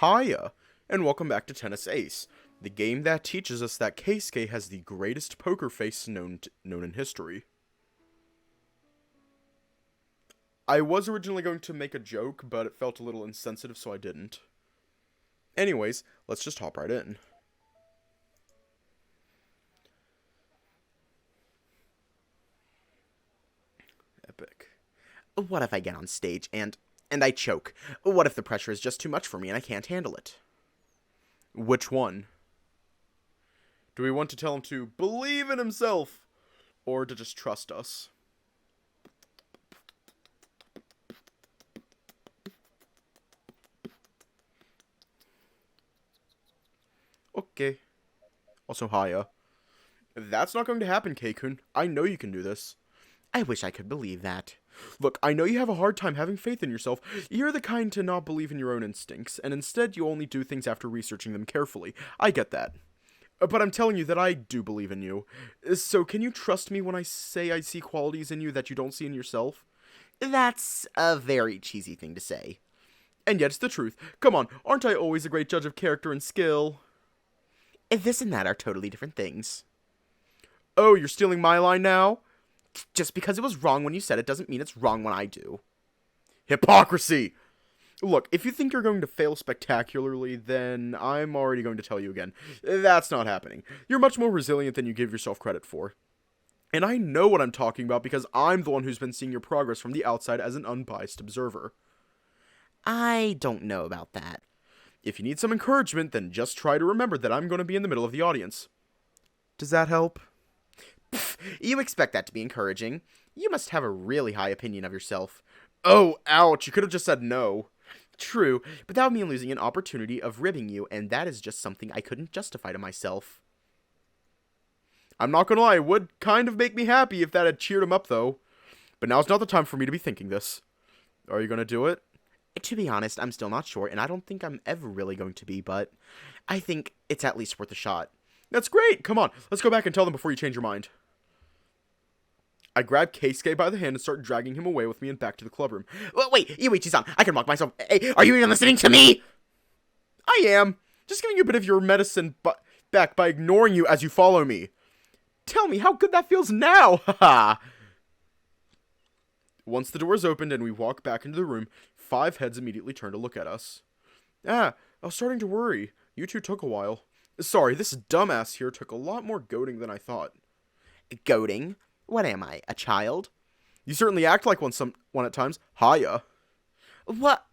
Hiya, and welcome back to Tennis Ace, the game that teaches us that Keisuke has the greatest poker face known in history. I was originally going to make a joke, but it felt a little insensitive, so I didn't. Anyways, let's just hop right in. Epic. What if I get on stage and I choke? What if the pressure is just too much for me and I can't handle it? Which one? Do we want to tell him to believe in himself, or to just trust us? Okay. Also, hiya. That's not going to happen, Keikun. I know you can do this. I wish I could believe that. Look, I know you have a hard time having faith in yourself. You're the kind to not believe in your own instincts, and instead you only do things after researching them carefully. I get that. But I'm telling you that I do believe in you. So can you trust me when I say I see qualities in you that you don't see in yourself? That's a very cheesy thing to say. And yet it's the truth. Come on, aren't I always a great judge of character and skill? This and that are totally different things. Oh, you're stealing my line now? Just because it was wrong when you said it doesn't mean it's wrong when I do. Hypocrisy! Look, if you think you're going to fail spectacularly, then I'm already going to tell you again. That's not happening. You're much more resilient than you give yourself credit for. And I know what I'm talking about because I'm the one who's been seeing your progress from the outside as an unbiased observer. I don't know about that. If you need some encouragement, then just try to remember that I'm going to be in the middle of the audience. Does that help? Pfft, you expect that to be encouraging. You must have a really high opinion of yourself. Oh, ouch, you could have just said no. True, but that would mean losing an opportunity of ribbing you, and that is just something I couldn't justify to myself. I'm not gonna lie, it would kind of make me happy if that had cheered him up, though. But now's not the time for me to be thinking this. Are you gonna do it? To be honest, I'm still not sure, and I don't think I'm ever really going to be, but I think it's at least worth a shot. That's great! Come on, let's go back and tell them before you change your mind. I grab Keisuke by the hand and start dragging him away with me and back to the clubroom. Wait, Yuuichi-san, I can walk myself. Hey, are you even listening to me? I am. Just giving you a bit of your medicine back by ignoring you as you follow me. Tell me how good that feels now, haha! Once the door is opened and we walk back into the room, 5 heads immediately turn to look at us. I was starting to worry. You two took a while. Sorry, this dumbass here took a lot more goading than I thought. Goading? What am I, a child? You certainly act like one at times. Hiya. What?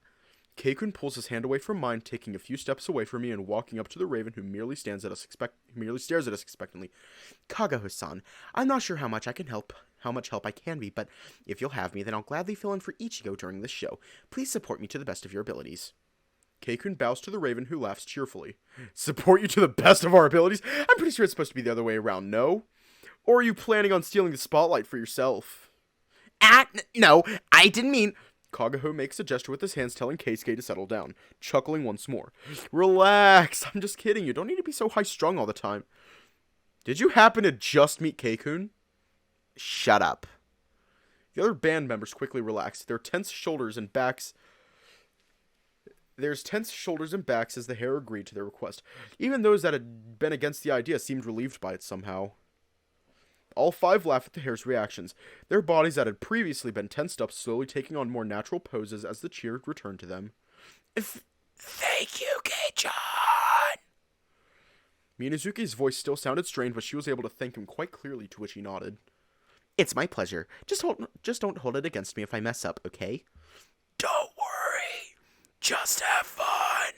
Keikun pulls his hand away from mine, taking a few steps away from me and walking up to the Raven, who merely stares at us expectantly. Kagaho-san, I'm not sure how much help I can be, but if you'll have me, then I'll gladly fill in for Ichigo during this show. Please support me to the best of your abilities. Keikun bows to the Raven, who laughs cheerfully. Support you to the best of our abilities? I'm pretty sure it's supposed to be the other way around, no? Or are you planning on stealing the spotlight for yourself? No, I didn't mean... Kagaho makes a gesture with his hands telling Keisuke to settle down, chuckling once more. Relax, I'm just kidding, you don't need to be so high-strung all the time. Did you happen to just meet Keikun? Shut up. The other band members quickly relax, their tense shoulders and backs... There's tense shoulders and backs as the hair agreed to their request. Even those that had been against the idea seemed relieved by it somehow. All 5 laugh at the hair's reactions, their bodies that had previously been tensed up slowly taking on more natural poses as the cheer returned to them. Thank you, Kei-chan! Minazuki's voice still sounded strained, but she was able to thank him quite clearly, to which he nodded. It's my pleasure. Just don't hold it against me if I mess up, okay? Don't worry. Just have fun.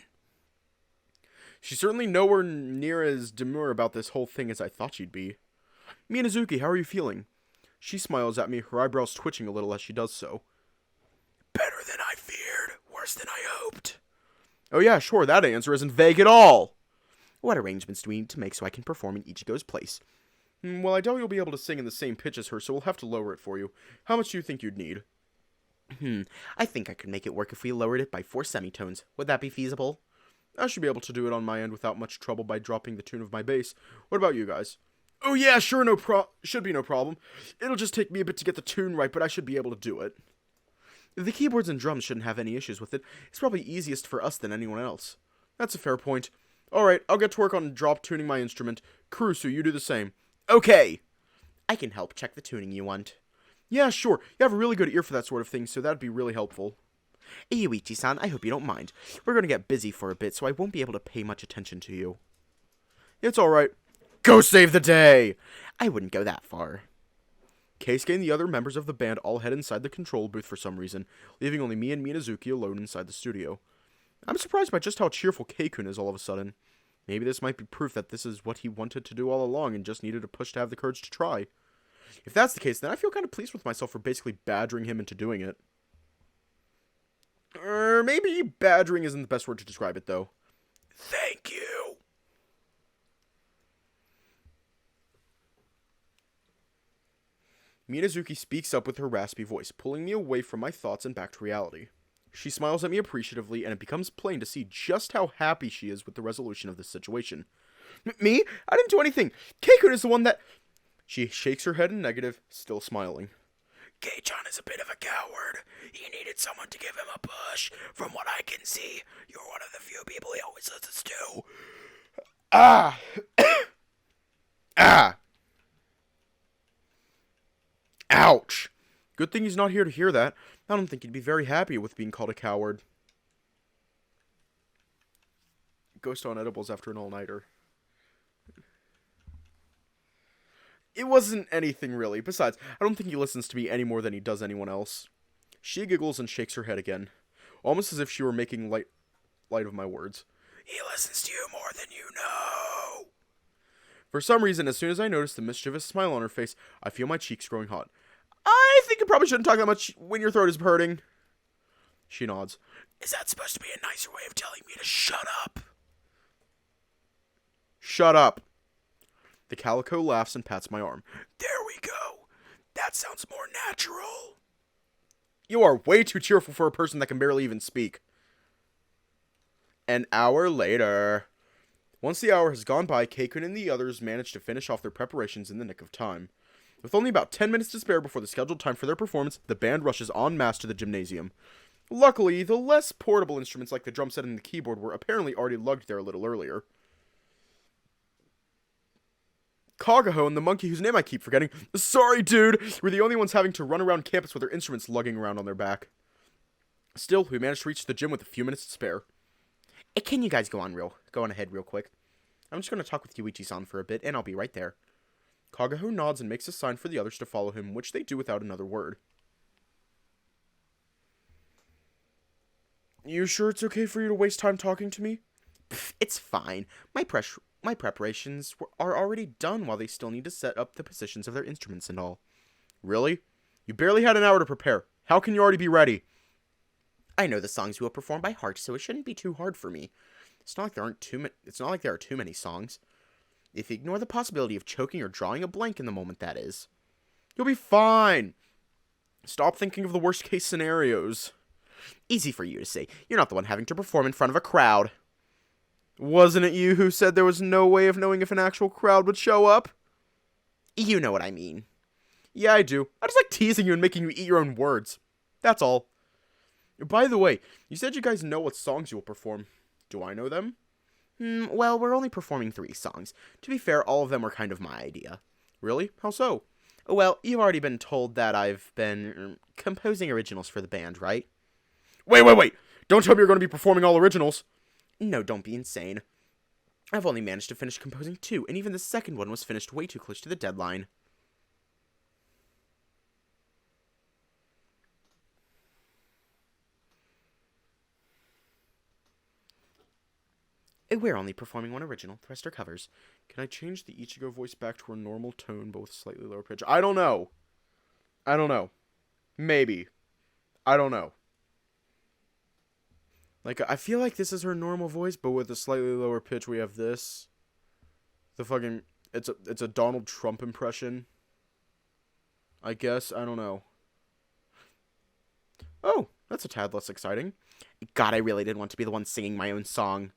She's certainly nowhere near as demure about this whole thing as I thought she'd be. Minazuki, how are you feeling? She smiles at me, her eyebrows twitching a little as she does so. Better than I feared. Worse than I hoped. Oh yeah, sure, that answer isn't vague at all. What arrangements do we need to make so I can perform in Ichigo's place? Well, I doubt you'll be able to sing in the same pitch as her, so we'll have to lower it for you. How much do you think you'd need? I think I could make it work if we lowered it by 4 semitones. Would that be feasible? I should be able to do it on my end without much trouble by dropping the tune of my bass. What about you guys? Oh yeah, sure, should be no problem. It'll just take me a bit to get the tune right, but I should be able to do it. The keyboards and drums shouldn't have any issues with it. It's probably easiest for us than anyone else. That's a fair point. Alright, I'll get to work on drop tuning my instrument. Kurusu, you do the same. Okay! I can help check the tuning you want. Yeah, sure. You have a really good ear for that sort of thing, so that'd be really helpful. Yuuichi-san, I hope you don't mind. We're gonna get busy for a bit, so I won't be able to pay much attention to you. It's alright. Go save the day! I wouldn't go that far. Keisuke and the other members of the band all head inside the control booth for some reason, leaving only me and Minazuki alone inside the studio. I'm surprised by just how cheerful Keikun is all of a sudden. Maybe this might be proof that this is what he wanted to do all along and just needed a push to have the courage to try. If that's the case, then I feel kind of pleased with myself for basically badgering him into doing it. Maybe badgering isn't the best word to describe it, though. Thank you. Minazuki speaks up with her raspy voice, pulling me away from my thoughts and back to reality. She smiles at me appreciatively, and it becomes plain to see just how happy she is with the resolution of this situation. Me? I didn't do anything. Keikun is the one that... She shakes her head in negative, still smiling. Kei-chan is a bit of a coward. He needed someone to give him a push. From what I can see, you're one of the few people he always listens to. Ah! Ah! Ouch! Good thing he's not here to hear that. I don't think he'd be very happy with being called a coward. Ghost on edibles after an all-nighter. It wasn't anything really. Besides, I don't think he listens to me any more than he does anyone else. She giggles and shakes her head again, almost as if she were making light of my words. He listens to you more than you know. For some reason, as soon as I notice the mischievous smile on her face, I feel my cheeks growing hot. I think you probably shouldn't talk that much when your throat is hurting. She nods. Is that supposed to be a nicer way of telling me to shut up? Shut up. The calico laughs and pats my arm. There we go. That sounds more natural. You are way too cheerful for a person that can barely even speak. An hour later. Once the hour has gone by, Keikun and the others manage to finish off their preparations in the nick of time. With only about 10 minutes to spare before the scheduled time for their performance, the band rushes en masse to the gymnasium. Luckily, the less portable instruments like the drum set and the keyboard were apparently already lugged there a little earlier. Kagaho and the monkey whose name I keep forgetting, sorry dude, were the only ones having to run around campus with their instruments lugging around on their back. Still, we managed to reach the gym with a few minutes to spare. Can you guys go on ahead real quick? I'm just going to talk with Yuichi-san for a bit, and I'll be right there. Kagaho nods and makes a sign for the others to follow him, which they do without another word. You sure it's okay for you to waste time talking to me? Pff, it's fine. My preparations are already done while they still need to set up the positions of their instruments and all. Really? You barely had an hour to prepare. How can you already be ready? I know the songs you will perform by heart, so it shouldn't be too hard for me. It's not like there are too many songs. If you ignore the possibility of choking or drawing a blank in the moment, that is. You'll be fine. Stop thinking of the worst case scenarios. Easy for you to say. You're not the one having to perform in front of a crowd. Wasn't it you who said there was no way of knowing if an actual crowd would show up? You know what I mean. Yeah, I do. I just like teasing you and making you eat your own words. That's all. By the way, you said you guys know what songs you will perform. Do I know them? Well, we're only performing 3 songs. To be fair, all of them were kind of my idea. Really? How so? Well, you've already been told that I've been composing originals for the band, right? Wait! Don't tell me you're going to be performing all originals. No, don't be insane. I've only managed to finish composing 2, and even the second one was finished way too close to the deadline. We're only performing 1 original. The rest are covers. Can I change the Ichigo voice back to a normal tone, but with slightly lower pitch? I don't know. Maybe. I don't know. Like, I feel like this is her normal voice, but with a slightly lower pitch, we have this. It's a Donald Trump impression. I guess. I don't know. Oh, that's a tad less exciting. God, I really didn't want to be the one singing my own song.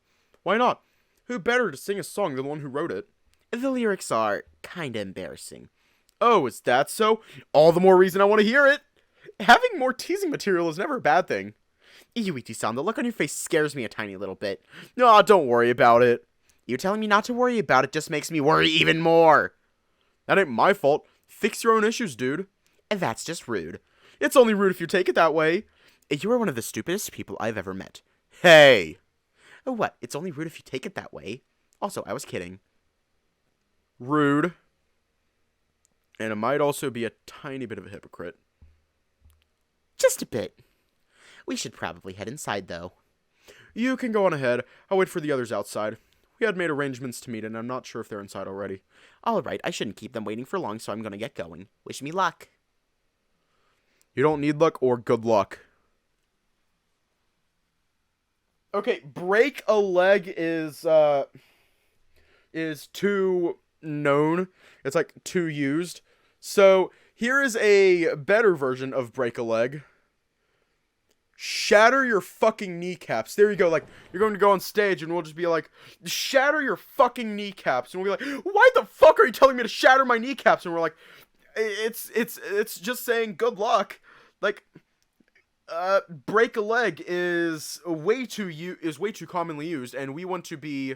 Why not? Who better to sing a song than the one who wrote it? The lyrics are kinda embarrassing. Oh, is that so? All the more reason I want to hear it. Having more teasing material is never a bad thing. Yuichi-san, the look on your face scares me a tiny little bit. No, don't worry about it. You telling me not to worry about it just makes me worry even more. That ain't my fault. Fix your own issues, dude. And that's just rude. It's only rude if you take it that way. You are one of the stupidest people I've ever met. Hey! Oh, what? It's only rude if you take it that way. Also, I was kidding. Rude. And it might also be a tiny bit of a hypocrite. Just a bit. We should probably head inside, though. You can go on ahead. I'll wait for the others outside. We had made arrangements to meet, and I'm not sure if they're inside already. Alright, I shouldn't keep them waiting for long, so I'm gonna get going. Wish me luck. You don't need luck or good luck. Okay, break a leg is too known. It's like too used. So here is a better version of break a leg. Shatter your fucking kneecaps. There you go. Like, you're going to go on stage and we'll just be like, shatter your fucking kneecaps. And we'll be like, why the fuck are you telling me to shatter my kneecaps? And we're like, it's just saying good luck. Like, break a leg is way too commonly used, and we want to be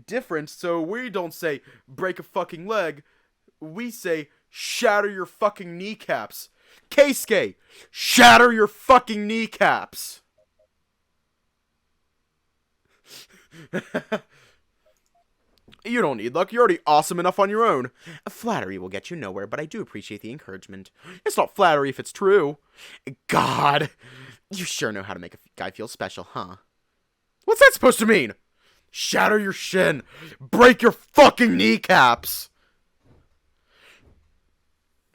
different, so we don't say break a fucking leg, we say shatter your fucking kneecaps. Keisuke, shatter your fucking kneecaps. You don't need luck. You're already awesome enough on your own. Flattery will get you nowhere, but I do appreciate the encouragement. It's not flattery if it's true. God, you sure know how to make a guy feel special, huh? What's that supposed to mean? Shatter your shin. Break your fucking kneecaps.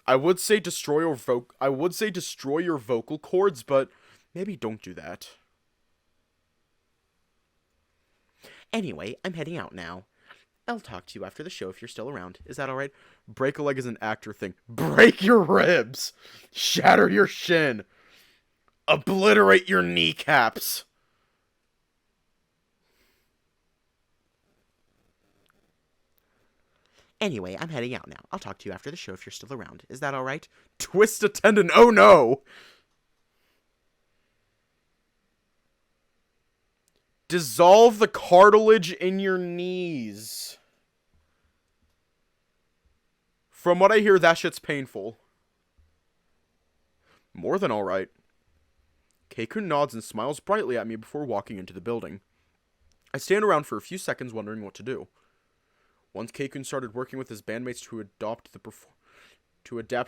I would say destroy your vocal cords, but maybe don't do that. Anyway, I'm heading out now. I'll talk to you after the show if you're still around. Is that alright? Break a leg is an actor thing. Break your ribs. Shatter your shin. Obliterate your kneecaps. Anyway, I'm heading out now. I'll talk to you after the show if you're still around. Is that alright? Twist a tendon. Oh no! Dissolve the cartilage in your knees. From what I hear, that shit's painful. More than alright. Keikun nods and smiles brightly at me before walking into the building. I stand around for a few seconds wondering what to do. Once Keikun started working with his bandmates to adapt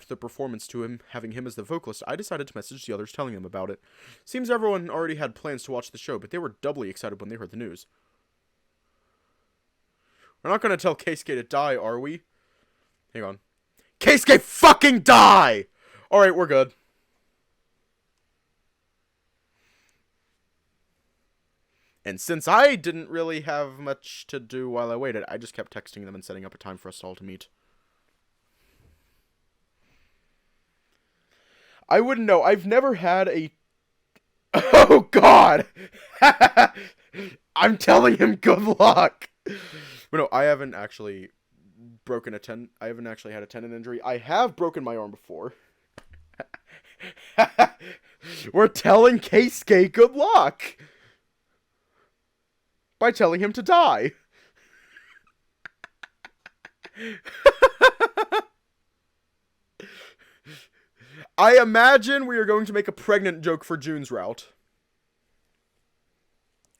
the performance to him, having him as the vocalist, I decided to message the others telling them about it. Seems everyone already had plans to watch the show, but they were doubly excited when they heard the news. We're not going to tell Keisuke to die, are we? Hang on. Keisuke fucking die! Alright, we're good. And since I didn't really have much to do while I waited, I just kept texting them and setting up a time for us all to meet. I wouldn't know. I've never had a... Oh, God! I'm telling him good luck! But no, I haven't actually I haven't actually had a tendon injury. I have broken my arm before. We're telling Keisuke good luck! By telling him to die. I imagine we are going to make a pregnant joke for June's route.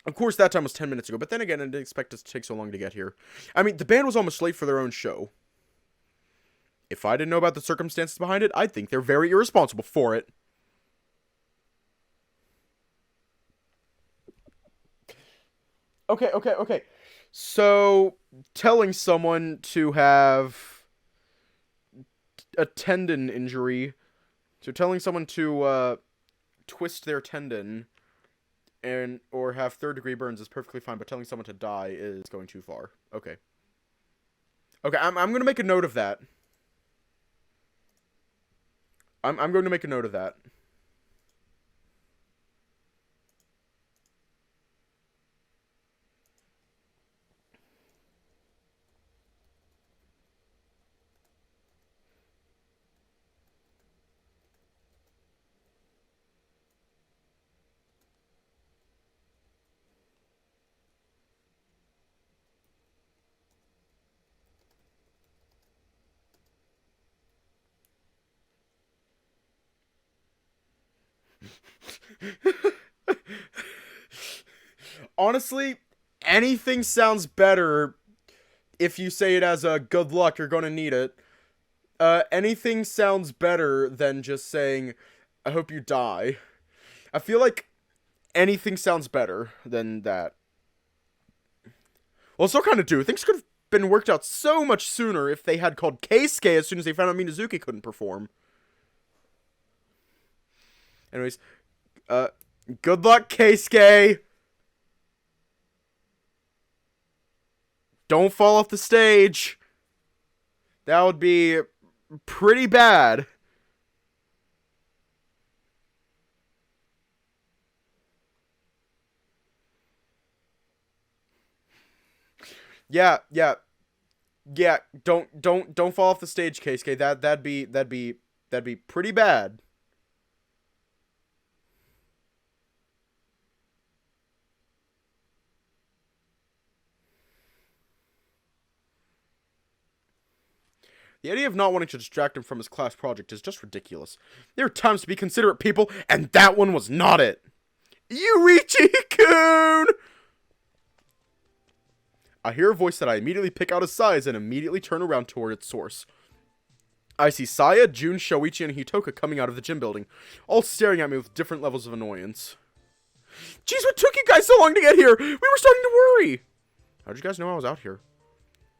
Of course, that time was 10 minutes ago, but then again, I didn't expect us to take so long to get here. I mean, the band was almost late for their own show. If I didn't know about the circumstances behind it, I'd think they're very irresponsible for it. Okay. So, telling someone to have a tendon injury, so telling someone to twist their tendon or have third-degree burns is perfectly fine, but telling someone to die is going too far. Okay, I'm going to make a note of that. I'm going to make a note of that. Honestly, anything sounds better if you say it as a good luck, you're gonna need it. Anything sounds better than just saying, I hope you die. I feel like anything sounds better than that. Well, still kind of do. Things could have been worked out so much sooner if they had called Keisuke as soon as they found out Minazuki couldn't perform. Anyways, good luck, Keisuke! Don't fall off the stage! That would be pretty bad. Yeah. Don't fall off the stage, Keisuke. That'd be pretty bad. The idea of not wanting to distract him from his class project is just ridiculous. There are times to be considerate, people, and that one was not it. Yuuichi-kun! I hear a voice that I immediately pick out as Saya's and immediately turn around toward its source. I see Saya, Jun, Shoichi, and Hitoka coming out of the gym building, all staring at me with different levels of annoyance. Jeez, what took you guys so long to get here? We were starting to worry! How'd you guys know I was out here?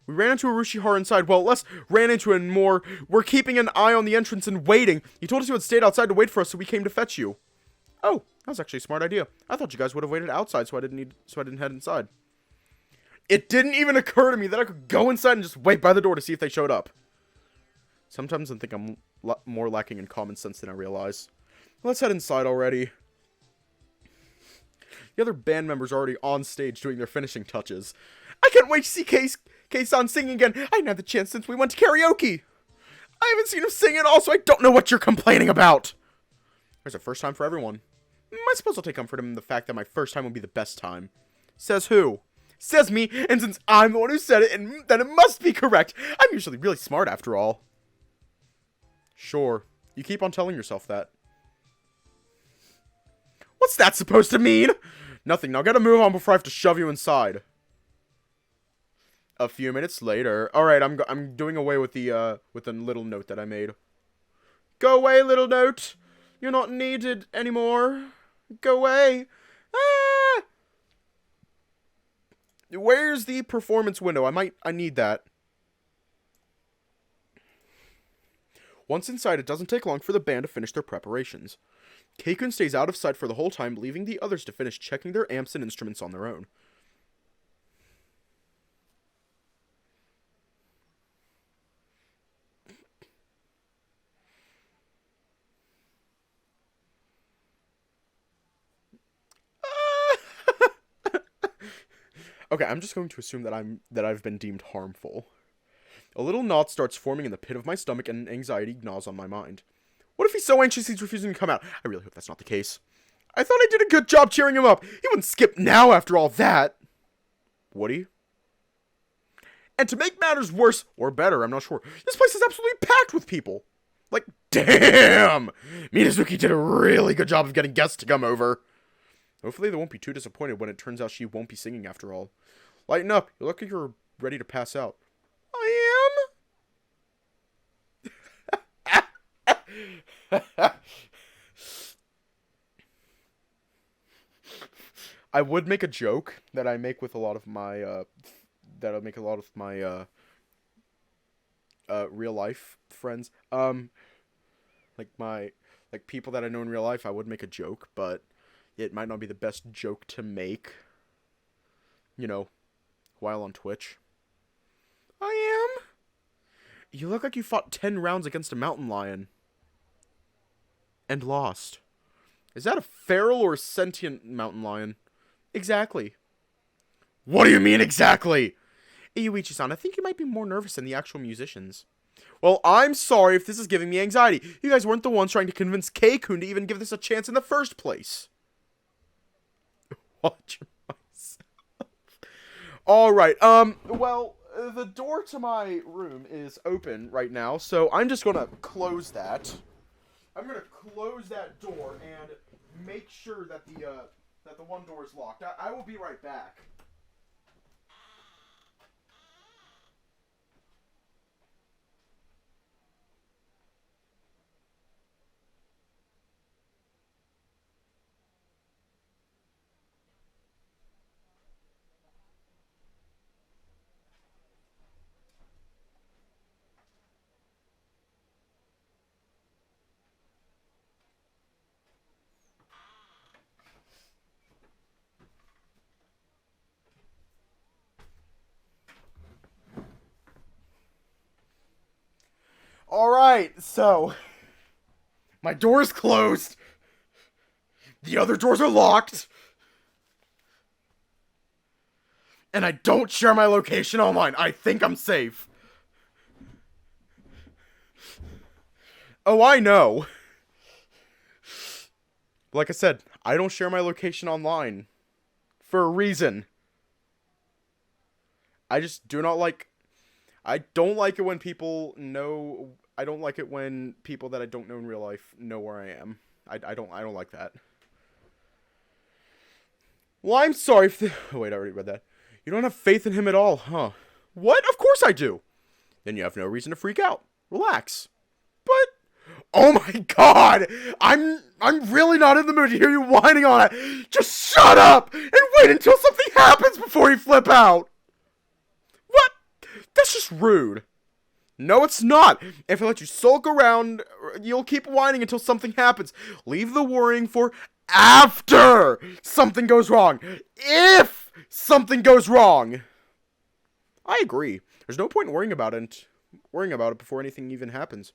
We ran into Urushiharu inside. Well, less ran into him, more we're keeping an eye on the entrance and waiting. He told us you had stayed outside to wait for us, so we came to fetch you. Oh, that was actually a smart idea. I thought you guys would have waited outside, so I didn't head inside. It didn't even occur to me that I could go inside and just wait by the door to see if they showed up. Sometimes I think I'm more lacking in common sense than I realize. Let's head inside already. The other band members are already on stage doing their finishing touches. I can't wait to see Kei-san singing again. I hadn't had the chance since we went to karaoke. I haven't seen him sing at all, so I don't know what you're complaining about. There's a first time for everyone. I suppose I'll take comfort in the fact that my first time will be the best time. Says who? Says me, and since I'm the one who said it, then it must be correct. I'm usually really smart after all. Sure. You keep on telling yourself that. What's that supposed to mean? Nothing. Now gotta move on before I have to shove you inside. A few minutes later. Alright, I'm doing away with the little note that I made. Go away, little note. You're not needed anymore. Go away. Ah! Where's the performance window? I need that. Once inside, it doesn't take long for the band to finish their preparations. Keikun stays out of sight for the whole time, leaving the others to finish checking their amps and instruments on their own. Okay, I'm just going to assume that I've been deemed harmful. A little knot starts forming in the pit of my stomach and anxiety gnaws on my mind. What if he's so anxious he's refusing to come out? I really hope that's not the case. I thought I did a good job cheering him up. He wouldn't skip now after all that. Would he? And to make matters worse, or better, I'm not sure, this place is absolutely packed with people. Like, damn! Minazuki did a really good job of getting guests to come over. Hopefully they won't be too disappointed when it turns out she won't be singing after all. Lighten up. You look like you're ready to pass out. I am? I would make a joke that I make with a lot of my, real life friends. Like people that I know in real life, I would make a joke, but it might not be the best joke to make, you know, while on Twitch. I am? You look like you fought 10 rounds against a mountain lion. And lost. Is that a feral or sentient mountain lion? Exactly. What do you mean exactly? Yuuichi-san, I think you might be more nervous than the actual musicians. Well, I'm sorry if this is giving me anxiety. You guys weren't the ones trying to convince Keikun to even give this a chance in the first place. Watch myself. Alright, well, the door to my room is open right now, so I'm just gonna close that. I'm gonna close that door, and make sure that the one door is locked. I will be right back. Alright, so my door is closed. The other doors are locked. And I don't share my location online. I think I'm safe. Oh, I know. Like I said, I don't share my location online. For a reason. I just do not like... I don't like it when people know... I don't like it when people that I don't know in real life know where I am. I don't like that. Well, I'm sorry if the... Oh, wait, I already read that. You don't have faith in him at all, huh? What? Of course I do. Then you have no reason to freak out. Relax. But... Oh my god! I'm really not in the mood to hear you whining on it! Just shut up! And wait until something happens before you flip out! What? That's just rude. No, it's not. If I let you sulk around, you'll keep whining until something happens. Leave the worrying for after something goes wrong. If something goes wrong. I agree. There's no point in worrying about it before anything even happens.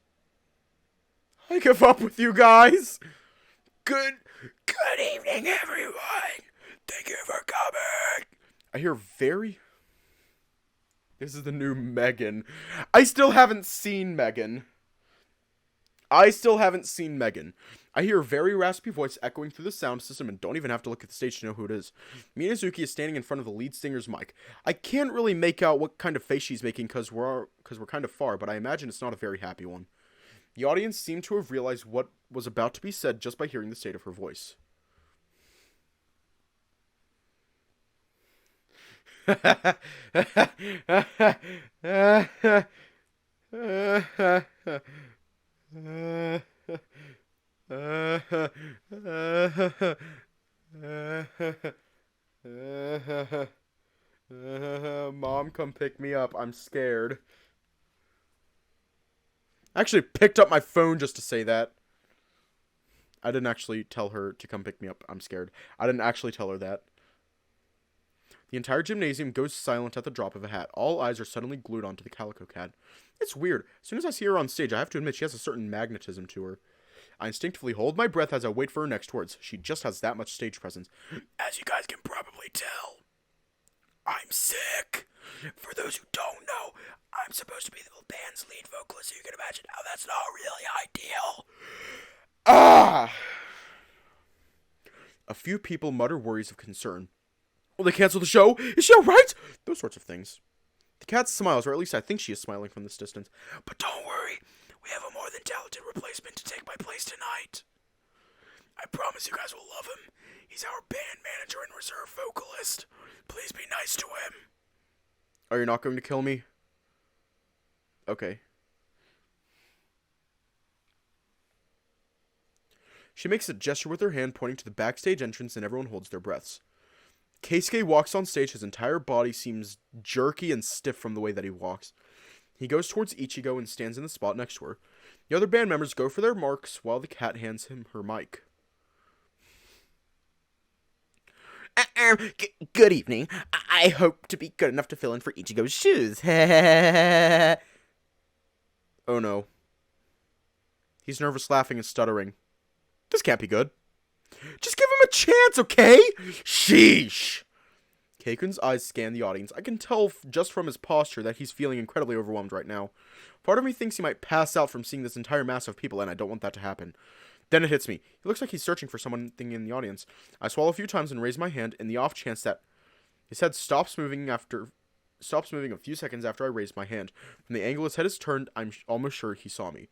I give up with you guys. Good evening, everyone. Thank you for coming. I hear very... This is the new Megan. I still haven't seen Megan. I hear a very raspy voice echoing through the sound system and don't even have to look at the stage to know who it is. Minazuki is standing in front of the lead singer's mic. I can't really make out what kind of face she's making because we're kind of far, but I imagine it's not a very happy one. The audience seemed to have realized what was about to be said just by hearing the state of her voice. Mom, come pick me up. I'm scared. I actually picked up my phone just to say that. I didn't actually tell her to come pick me up. I'm scared. I didn't actually tell her that. The entire gymnasium goes silent at the drop of a hat. All eyes are suddenly glued onto the Calico Cat. It's weird. As soon as I see her on stage, I have to admit she has a certain magnetism to her. I instinctively hold my breath as I wait for her next words. She just has that much stage presence. As you guys can probably tell, I'm sick. For those who don't know, I'm supposed to be the band's lead vocalist, so you can imagine how that's not really ideal. Ah! A few people mutter worries of concern. Will they cancel the show? Is she alright? Those sorts of things. The cat smiles, or at least I think she is smiling from this distance. But don't worry, we have a more than talented replacement to take my place tonight. I promise you guys will love him. He's our band manager and reserve vocalist. Please be nice to him. Are you not going to kill me? Okay. She makes a gesture with her hand pointing to the backstage entrance and everyone holds their breaths. Keisuke walks on stage. His entire body seems jerky and stiff from the way that he walks. He goes towards Ichigo and stands in the spot next to her. The other band members go for their marks while the cat hands him her mic. Good evening. I hope to be good enough to fill in for Ichigo's shoes. Oh no. He's nervous, laughing and stuttering. This can't be good. Just give him a chance, okay? Sheesh. Keikun's eyes scan the audience. I can tell just from his posture that he's feeling incredibly overwhelmed right now. Part of me thinks he might pass out from seeing this entire mass of people, and I don't want that to happen. Then it hits me. He looks like he's searching for something in the audience. I swallow a few times and raise my hand in the off chance that his head stops moving a few seconds after I raise my hand. From the angle his head is turned, I'm almost sure he saw me.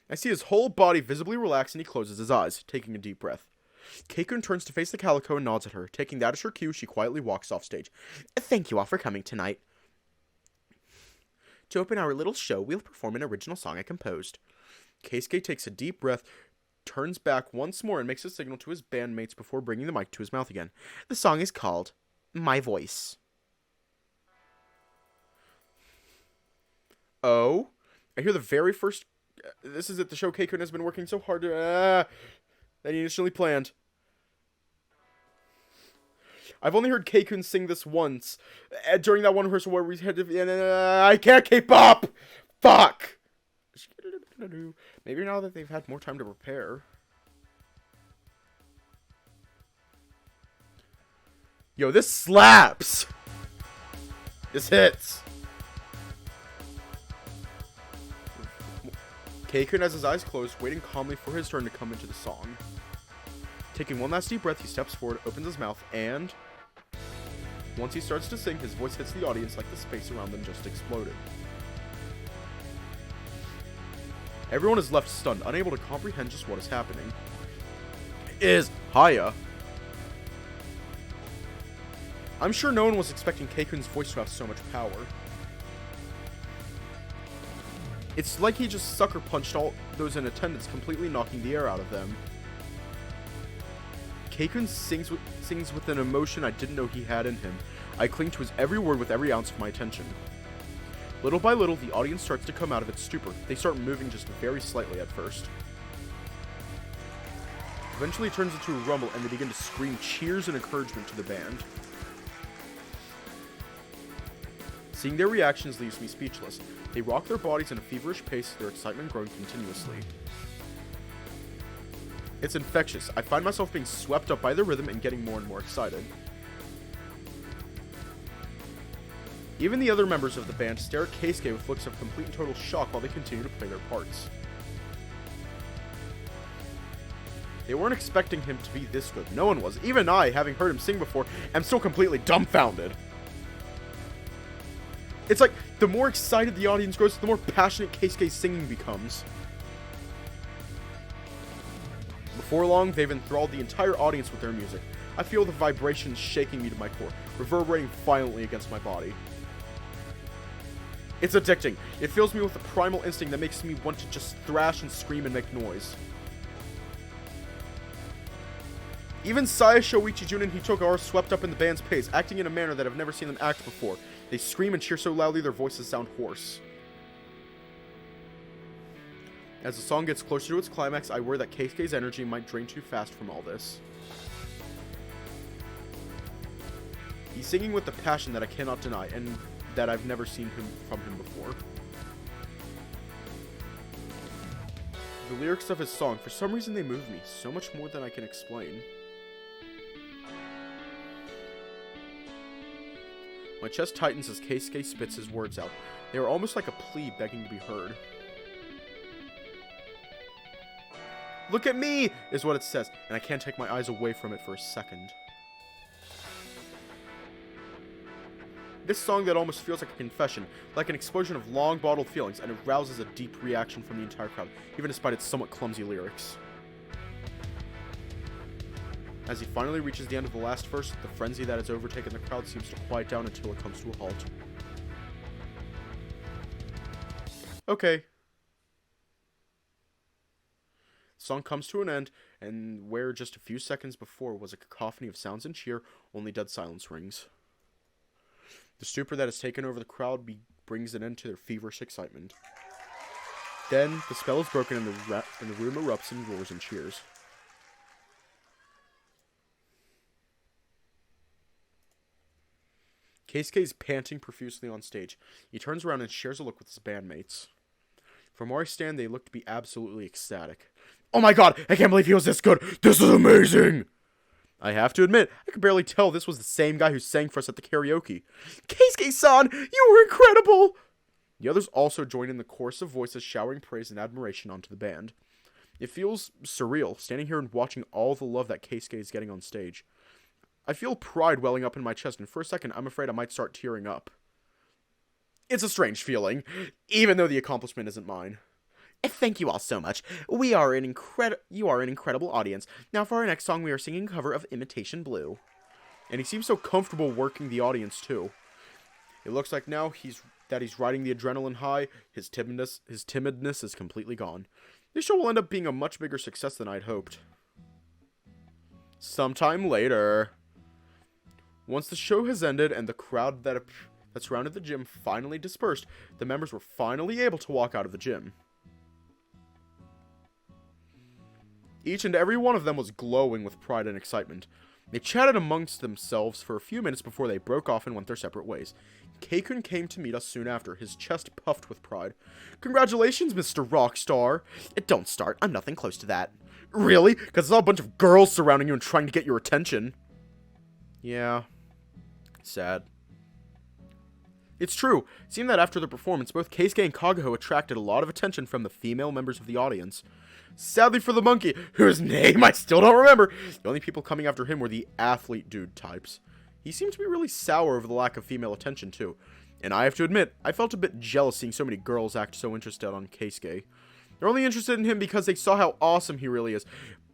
I see his whole body visibly relax and he closes his eyes, taking a deep breath. Keikun turns to face the Calico and nods at her. Taking that as her cue, she quietly walks off stage. Thank you all for coming tonight. To open our little show, we'll perform an original song I composed. Keisuke takes a deep breath, turns back once more, and makes a signal to his bandmates before bringing the mic to his mouth again. The song is called My Voice. Oh? I hear the very first... This is it, the show Keikun has been working so hard to... that he initially planned. I've only heard Keikun sing this once. During that one rehearsal where we had to... I can't keep up! Fuck! Maybe now that they've had more time to prepare. Yo, this slaps! This hits! Keikun has his eyes closed, waiting calmly for his turn to come into the song. Taking one last deep breath, he steps forward, opens his mouth, and... once he starts to sing, his voice hits the audience like the space around them just exploded. Everyone is left stunned, unable to comprehend just what is happening. Is Haya? I'm sure no one was expecting Keikun's voice to have so much power. It's like he just sucker punched all those in attendance, completely knocking the air out of them. Keikun sings with an emotion I didn't know he had in him. I cling to his every word with every ounce of my attention. Little by little, the audience starts to come out of its stupor. They start moving just very slightly at first. Eventually it turns into a rumble, and they begin to scream cheers and encouragement to the band. Seeing their reactions leaves me speechless. They rock their bodies in a feverish pace, their excitement growing continuously. It's infectious. I find myself being swept up by the rhythm and getting more and more excited. Even the other members of the band stare at Keisuke with looks of complete and total shock while they continue to play their parts. They weren't expecting him to be this good. No one was. Even I, having heard him sing before, am still completely dumbfounded. It's like, the more excited the audience grows, the more passionate Keisuke's singing becomes. Before long, they've enthralled the entire audience with their music. I feel the vibrations shaking me to my core, reverberating violently against my body. It's addicting. It fills me with a primal instinct that makes me want to just thrash and scream and make noise. Even Sayasho, Yuuichi, and Hitoka are swept up in the band's pace, acting in a manner that I've never seen them act before. They scream and cheer so loudly their voices sound hoarse. As the song gets closer to its climax, I worry that Keisuke's energy might drain too fast from all this. He's singing with the passion that I cannot deny, and that I've never seen from him before. The lyrics of his song, for some reason they move me, so much more than I can explain. My chest tightens as Keisuke spits his words out. They are almost like a plea begging to be heard. Look at me, is what it says, and I can't take my eyes away from it for a second. This song that almost feels like a confession, like an explosion of long bottled feelings, and it rouses a deep reaction from the entire crowd, even despite its somewhat clumsy lyrics. As he finally reaches the end of the last verse, the frenzy that has overtaken the crowd seems to quiet down until it comes to a halt. Okay. The song comes to an end, and where just a few seconds before was a cacophony of sounds and cheer, only dead silence rings. The stupor that has taken over the crowd brings an end to their feverish excitement. Then, the spell is broken and the room erupts in roars and cheers. Keisuke is panting profusely on stage. He turns around and shares a look with his bandmates. From where I stand, they look to be absolutely ecstatic. Oh my god, I can't believe he was this good! This is amazing! I have to admit, I could barely tell this was the same guy who sang for us at the karaoke. Keisuke-san, you were incredible! The others also join in the chorus of voices showering praise and admiration onto the band. It feels surreal, standing here and watching all the love that Keisuke is getting on stage. I feel pride welling up in my chest, and for a second, I'm afraid I might start tearing up. It's a strange feeling, even though the accomplishment isn't mine. Thank you all so much. You are an incredible audience. Now for our next song, we are singing a cover of Imitation Blue. And he seems so comfortable working the audience, too. It looks like now he's riding the adrenaline high. His timidness is completely gone. This show will end up being a much bigger success than I'd hoped. Sometime later. Once the show has ended and the crowd that surrounded the gym finally dispersed, the members were finally able to walk out of the gym. Each and every one of them was glowing with pride and excitement. They chatted amongst themselves for a few minutes before they broke off and went their separate ways. Keikun came to meet us soon after, his chest puffed with pride. Congratulations, Mr. Rockstar. Don't start. I'm nothing close to that. Really? Because there's all a bunch of girls surrounding you and trying to get your attention. Yeah. Sad. It's true. It seemed that after the performance, both Keisuke and Kagaho attracted a lot of attention from the female members of the audience. Sadly for the monkey, whose name I still don't remember, the only people coming after him were the athlete dude types. He seemed to be really sour over the lack of female attention too. And I have to admit, I felt a bit jealous seeing so many girls act so interested on Keisuke. They're only interested in him because they saw how awesome he really is.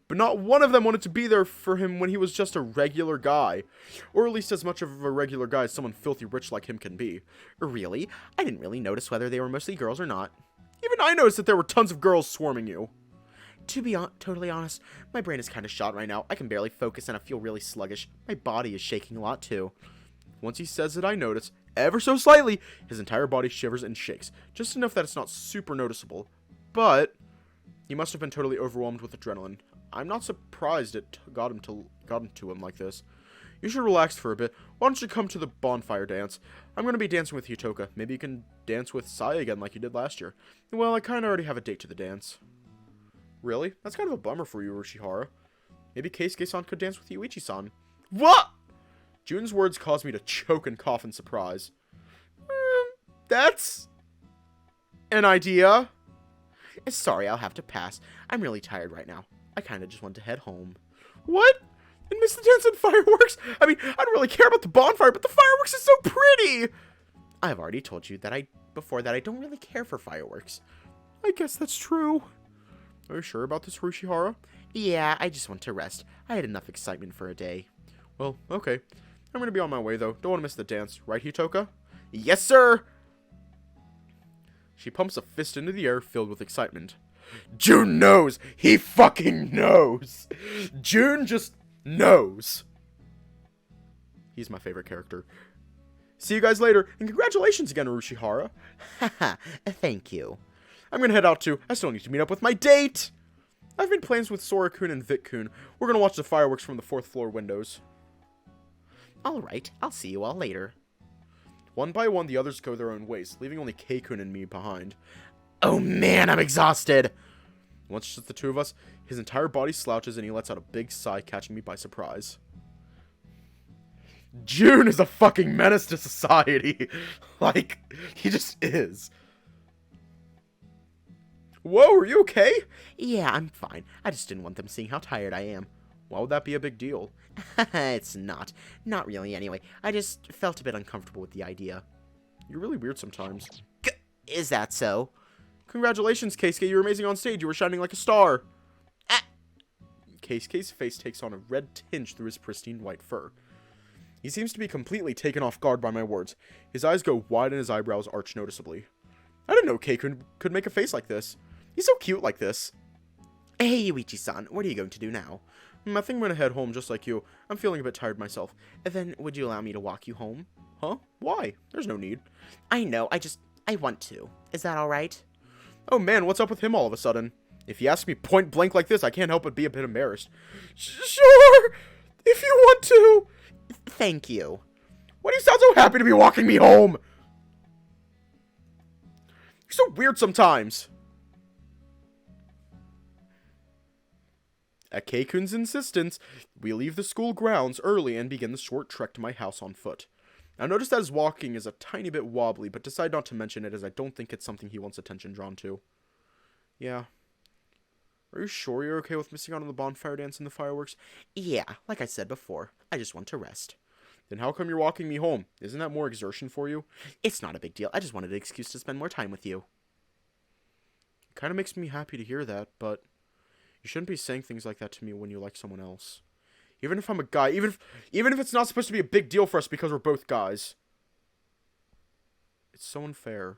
But not one of them wanted to be there for him when he was just a regular guy. Or at least as much of a regular guy as someone filthy rich like him can be. Really? I didn't really notice whether they were mostly girls or not. Even I noticed that there were tons of girls swarming you. To be totally honest, my brain is kind of shot right now. I can barely focus and I feel really sluggish. My body is shaking a lot too. Once he says it, I notice, ever so slightly, his entire body shivers and shakes. Just enough that it's not super noticeable. But he must have been totally overwhelmed with adrenaline. I'm not surprised it got into him like this. You should relax for a bit. Why don't you come to the bonfire dance? I'm going to be dancing with Yutoka. Maybe you can dance with Sai again like you did last year. Well, I kind of already have a date to the dance. Really? That's kind of a bummer for you, Urashihara. Maybe Keisuke-san could dance with Yuichi-san. What? Jun's words caused me to choke and cough in surprise. That's an idea. Sorry, I'll have to pass. I'm really tired right now. I kind of just want to head home. What? And miss the dance and fireworks? I mean, I don't really care about the bonfire, but the fireworks is so pretty! I've already told you that I don't really care for fireworks. I guess that's true. Are you sure about this, Urashihara? Yeah, I just want to rest. I had enough excitement for a day. Well, okay. I'm gonna be on my way, though. Don't want to miss the dance. Right, Hitoka? Yes, sir! She pumps a fist into the air, filled with excitement. Jun knows! He fucking knows! Jun just knows! He's my favorite character. See you guys later, and congratulations again, Urashihara. Haha, thank you. I'm gonna head out too. I still need to meet up with my date! I've made plans with Sora-kun and Vit-kun. We're gonna watch the fireworks from the 4th floor windows. Alright, I'll see you all later. One by one, the others go their own ways, leaving only Keikun and me behind. Oh man, I'm exhausted! Once it's just the two of us, his entire body slouches and he lets out a big sigh, catching me by surprise. Jun is a fucking menace to society. Like, he just is. Whoa, are you okay? Yeah, I'm fine. I just didn't want them seeing how tired I am. Why would that be a big deal? It's not. Not really, anyway. I just felt a bit uncomfortable with the idea. You're really weird sometimes. Is that so? Congratulations, Keisuke. You were amazing on stage. You were shining like a star. Keisuke's face takes on a red tinge through his pristine white fur. He seems to be completely taken off guard by my words. His eyes go wide and his eyebrows arch noticeably. I didn't know Keikun could make a face like this. He's so cute like this. Hey, Yuichi-san, what are you going to do now? I think I'm gonna head home just like you. I'm feeling a bit tired myself. Then would you allow me to walk you home? Huh? Why? There's no need. I know, I want to. Is that alright? Oh man, what's up with him all of a sudden? If he asks me point blank like this, I can't help but be a bit embarrassed. Sure! If you want to! Thank you. Why do you sound so happy to be walking me home? You're so weird sometimes. At Keikun's insistence, we leave the school grounds early and begin the short trek to my house on foot. I noticed that his walking is a tiny bit wobbly, but decide not to mention it as I don't think it's something he wants attention drawn to. Yeah. Are you sure you're okay with missing out on the bonfire dance and the fireworks? Yeah, like I said before, I just want to rest. Then how come you're walking me home? Isn't that more exertion for you? It's not a big deal. I just wanted an excuse to spend more time with you. Kind of makes me happy to hear that, but you shouldn't be saying things like that to me when you like someone else. Even if I'm a guy, even if it's not supposed to be a big deal for us because we're both guys. It's so unfair.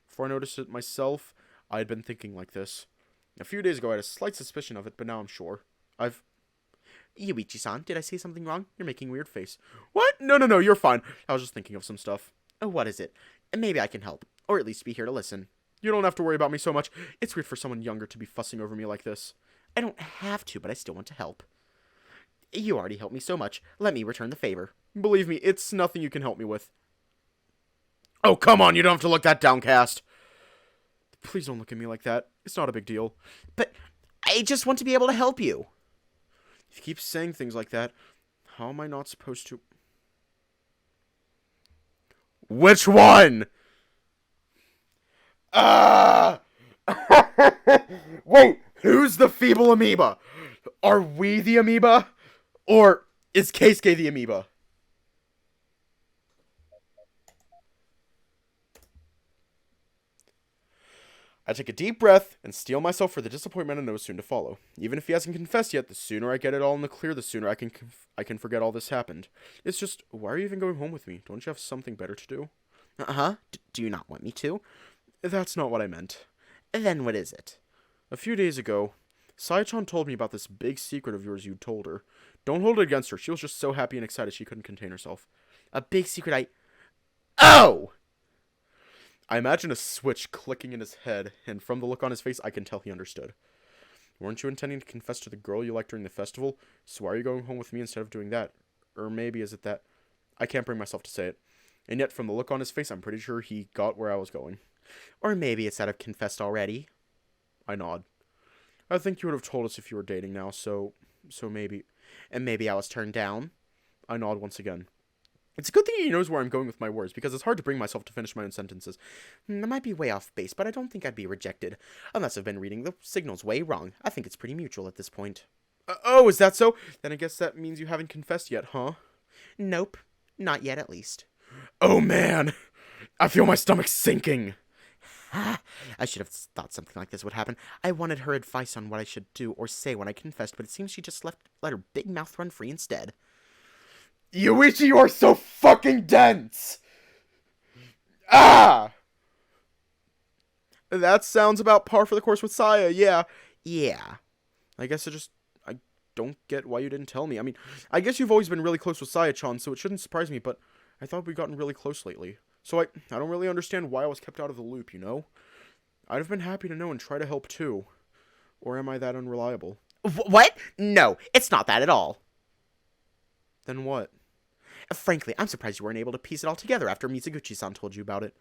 Before I noticed it myself, I had been thinking like this. A few days ago, I had a slight suspicion of it, but now I'm sure. Yuuichi-san, did I say something wrong? You're making a weird face. What? No, you're fine. I was just thinking of some stuff. Oh, what is it? Maybe I can help. Or at least be here to listen. You don't have to worry about me so much. It's weird for someone younger to be fussing over me like this. I don't have to, but I still want to help. You already helped me so much. Let me return the favor. Believe me, it's nothing you can help me with. Oh, come on, you don't have to look that downcast. Please don't look at me like that. It's not a big deal. But I just want to be able to help you. If you keep saying things like that, how am I not supposed to... Which one? Wait, who's the feeble amoeba? Are we the amoeba? Or is Keisuke the amoeba? I take a deep breath and steel myself for the disappointment I know is soon to follow. Even if he hasn't confessed yet, the sooner I get it all in the clear, the sooner I can forget all this happened. It's just, why are you even going home with me? Don't you have something better to do? Uh-huh. Do you not want me to? That's not what I meant. Then what is it? A few days ago, Sai-chan told me about this big secret of yours you'd told her. Don't hold it against her. She was just so happy and excited she couldn't contain herself. A big secret Oh! I imagine a switch clicking in his head, and from the look on his face, I can tell he understood. Weren't you intending to confess to the girl you liked during the festival? So why are you going home with me instead of doing that? Or maybe is it that... I can't bring myself to say it. And yet, from the look on his face, I'm pretty sure he got where I was going. Or maybe it's that I've confessed already. I nod. I think you would have told us if you were dating now, so maybe... And maybe I was turned down? I nod once again. It's a good thing he knows where I'm going with my words, because it's hard to bring myself to finish my own sentences. I might be way off base, but I don't think I'd be rejected. Unless I've been reading the signals way wrong. I think it's pretty mutual at this point. Oh, is that so? Then I guess that means you haven't confessed yet, huh? Nope. Not yet, at least. Oh, man! I feel my stomach sinking! I should have thought something like this would happen. I wanted her advice on what I should do or say when I confessed, but it seems she just let her big mouth run free instead. Yuuichi, you are so fucking dense! Ah! That sounds about par for the course with Saya, yeah. Yeah. I guess I don't get why you didn't tell me. I mean, I guess you've always been really close with Saya-chan, so it shouldn't surprise me, but I thought we'd gotten really close lately. So I don't really understand why I was kept out of the loop, you know? I'd have been happy to know and try to help too. Or am I that unreliable? What? No, it's not that at all. Then what? Frankly, I'm surprised you weren't able to piece it all together after Mizuguchi-san told you about it.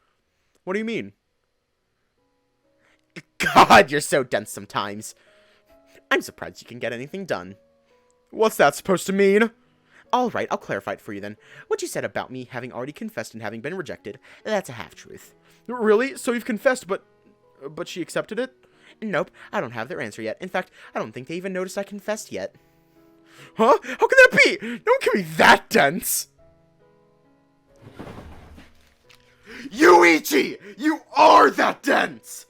What do you mean? God, you're so dense sometimes. I'm surprised you can get anything done. What's that supposed to mean? Alright, I'll clarify it for you then. What you said about me having already confessed and having been rejected, that's a half-truth. Really? So you've confessed, but she accepted it? Nope, I don't have their answer yet. In fact, I don't think they even noticed I confessed yet. Huh? How can that be? No one can be that dense! Yuuichi! You are that dense!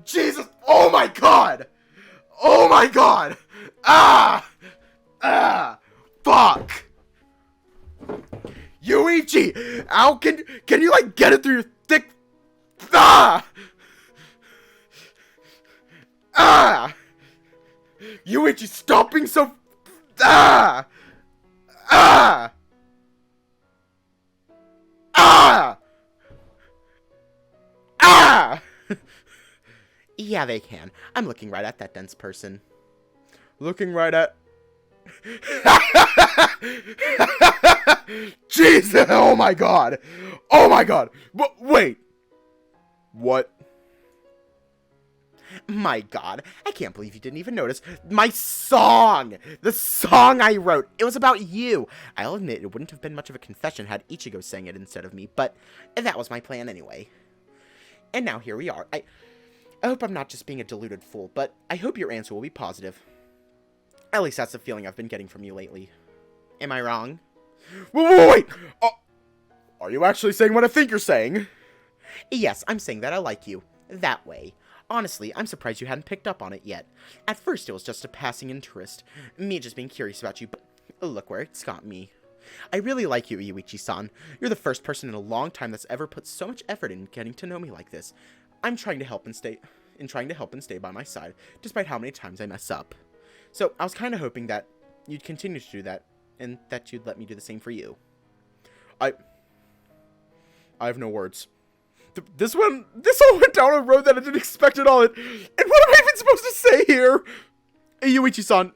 Jesus! Oh my god! Oh my god! Ah! Ah! Fuck! Yuuichi! How can you like get it through your thick... Ah! Ah! Yuuichi, stop being so... Ah! Ah! Ah! Ah! Yeah, they can. I'm looking right at that dense person. Looking right at... Jesus! Oh my god! Oh my god! Wait! What? My god, I can't believe you didn't even notice my song! The song I wrote! It was about you! I'll admit it wouldn't have been much of a confession had Ichigo sang it instead of me, but that was my plan anyway. And now here we are. I hope I'm not just being a deluded fool, but I hope your answer will be positive. At least that's the feeling I've been getting from you lately. Am I wrong? Wait! Are you actually saying what I think you're saying? Yes, I'm saying that I like you. That way. Honestly, I'm surprised you hadn't picked up on it yet. At first, it was just a passing interest. Me just being curious about you, but look where it's got me. I really like you, Yuuichi-san. You're the first person in a long time that's ever put so much effort in getting to know me like this. I'm trying to help and stay by my side, despite how many times I mess up. So, I was kind of hoping that you'd continue to do that, and that you'd let me do the same for you. I have no words. This all went down a road that I didn't expect at all. And what am I even supposed to say here? Hey, Yuuichi-san.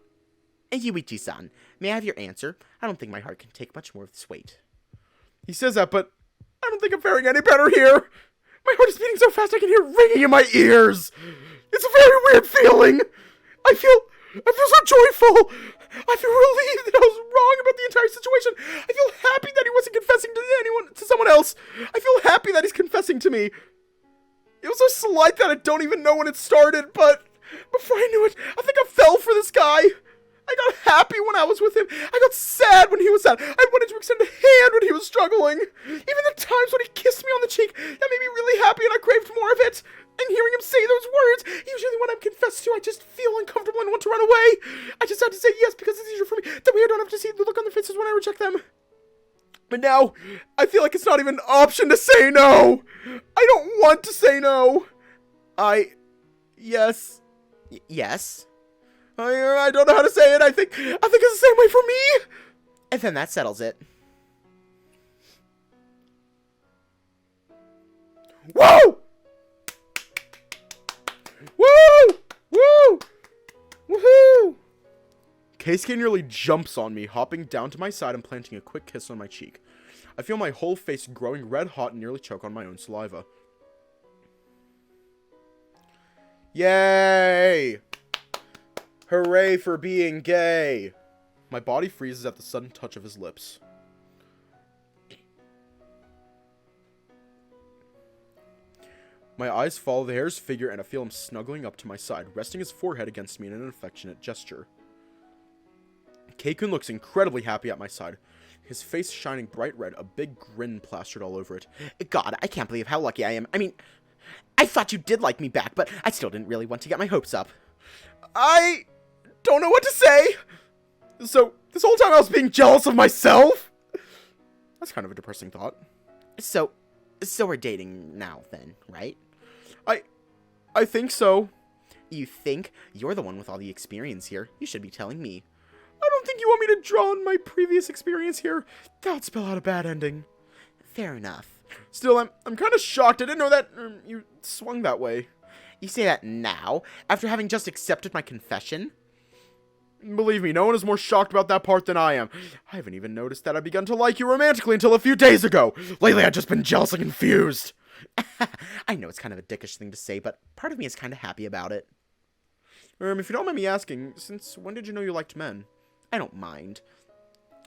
Yuuichi-san, may I have your answer? I don't think my heart can take much more of this weight. He says that, but I don't think I'm faring any better here. My heart is beating so fast I can hear ringing in my ears. It's a very weird feeling. I feel so joyful. I feel relieved that I was wrong about the entire situation. I feel happy that he wasn't confessing to someone else. I feel happy that he's confessing to me. It was so slight that I don't even know when it started, but before I knew it, I think I fell for this guy. I got happy when I was with him. I got sad when he was sad. I wanted to extend a hand when he was struggling. Even the times when he kissed me on the cheek, that made me really happy and I craved more of it. And hearing him say those words, usually when I'm confessed to, I just feel uncomfortable and want to run away. I just had to say yes because it's easier for me. That way I don't have to see the look on their faces when I reject them. But now, I feel like it's not even an option to say no. I don't want to say no. Yes. Yes? I don't know how to say it. I think it's the same way for me. And then that settles it. Woo! Woo! Woo! Woohoo! Keisuke nearly jumps on me, hopping down to my side and planting a quick kiss on my cheek. I feel my whole face growing red hot and nearly choke on my own saliva. Yay! Hooray for being gay! My body freezes at the sudden touch of his lips. My eyes follow the hare's figure and I feel him snuggling up to my side, resting his forehead against me in an affectionate gesture. Keikun looks incredibly happy at my side, his face shining bright red, a big grin plastered all over it. God, I can't believe how lucky I am. I mean, I thought you did like me back, but I still didn't really want to get my hopes up. I don't know what to say. So, this whole time I was being jealous of myself? That's kind of a depressing thought. So we're dating now then, right? I think so. You think? You're the one with all the experience here. You should be telling me. I don't think you want me to draw on my previous experience here. That would spell out a bad ending. Fair enough. Still, I'm kind of shocked. I didn't know that you swung that way. You say that now, after having just accepted my confession? Believe me, no one is more shocked about that part than I am. I haven't even noticed that I've begun to like you romantically until a few days ago. Lately, I've just been jealous and confused. I know it's kind of a dickish thing to say, but part of me is kind of happy about it. If you don't mind me asking, since when did you know you liked men? I don't mind.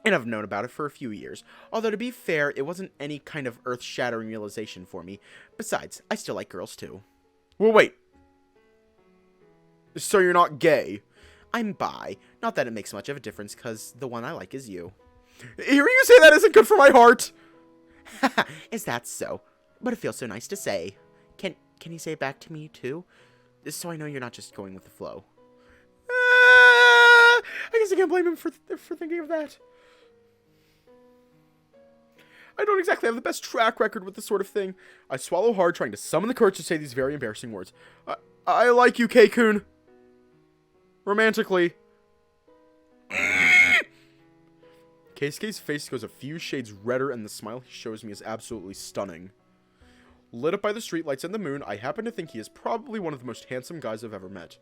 And I've known about it for a few years. Although, to be fair, it wasn't any kind of earth-shattering realization for me. Besides, I still like girls, too. Well, wait. So you're not gay? I'm bi. Not that it makes much of a difference, because the one I like is you. Hearing you say that isn't good for my heart. Is that so? But it feels so nice to say. Can you say it back to me, too? So I know you're not just going with the flow. I guess I can't blame him for thinking of that. I don't exactly have the best track record with this sort of thing. I swallow hard, trying to summon the courage to say these very embarrassing words. I like you, Keikun. Romantically. Keisuke's face goes a few shades redder, and the smile he shows me is absolutely stunning. Lit up by the streetlights and the moon, I happen to think he is probably one of the most handsome guys I've ever met.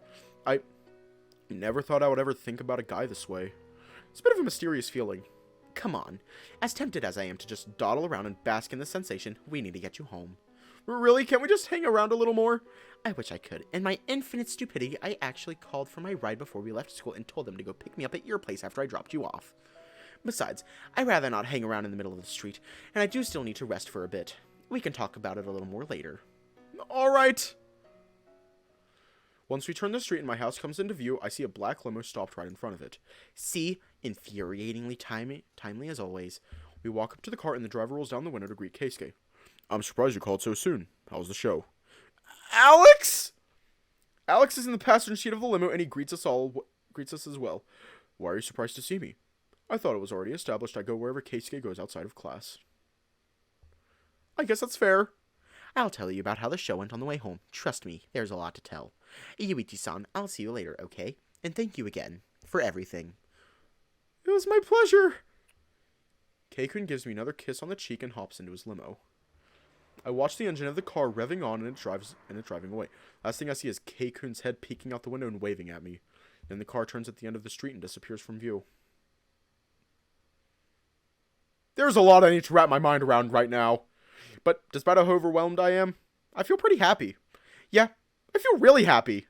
I never thought I would ever think about a guy this way. It's a bit of a mysterious feeling. Come on. As tempted as I am to just dawdle around and bask in the sensation, we need to get you home. Really? Can't we just hang around a little more? I wish I could. In my infinite stupidity, I actually called for my ride before we left school and told them to go pick me up at your place after I dropped you off. Besides, I'd rather not hang around in the middle of the street, and I do still need to rest for a bit. We can talk about it a little more later. Alright. Once we turn the street and my house comes into view, I see a black limo stopped right in front of it. See? Infuriatingly timely as always. We walk up to the car and the driver rolls down the window to greet Keisuke. I'm surprised you called so soon. How was the show? Alex! Alex is in the passenger seat of the limo, and he greets us as well. Why are you surprised to see me? I thought it was already established I go wherever Keisuke goes outside of class. I guess that's fair. I'll tell you about how the show went on the way home. Trust me, there's a lot to tell. Yuuichi-san, I'll see you later, okay? And thank you again for everything. It was my pleasure. Keikun gives me another kiss on the cheek and hops into his limo. I watch the engine of the car revving on and it driving away. Last thing I see is Keikun's head peeking out the window and waving at me. Then the car turns at the end of the street and disappears from view. There's a lot I need to wrap my mind around right now. But despite how overwhelmed I am, I feel pretty happy. Yeah, I feel really happy.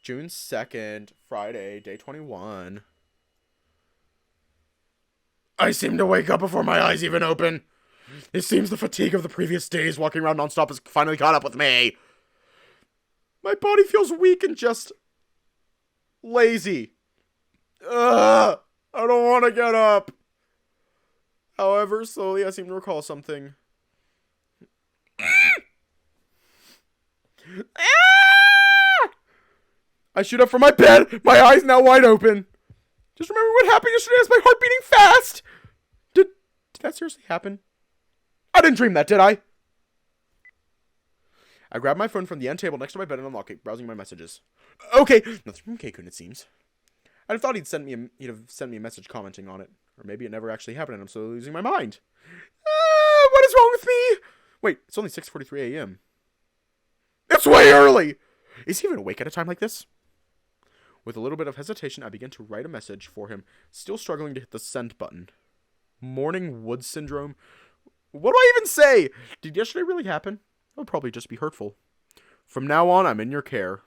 June 2nd, Friday, day 21. I seem to wake up before my eyes even open. It seems the fatigue of the previous days walking around nonstop has finally caught up with me. My body feels weak and just lazy. Ugh, I don't want to get up. However, slowly I seem to recall something. I shoot up from my bed, my eyes now wide open. Just remember what happened yesterday as my heart beating fast. Did that seriously happen? I didn't dream that, did I? I grab my phone from the end table next to my bed and unlock it, browsing my messages. Okay, nothing from Keikun, it seems. I'd have thought he'd have sent me a message commenting on it. Or maybe it never actually happened and I'm slowly losing my mind. What is wrong with me? Wait, it's only 6:43 a.m. It's way early! Is he even awake at a time like this? With a little bit of hesitation, I begin to write a message for him, still struggling to hit the send button. Morning wood syndrome? What do I even say? Did yesterday really happen? That would probably just be hurtful. From now on, I'm in your care.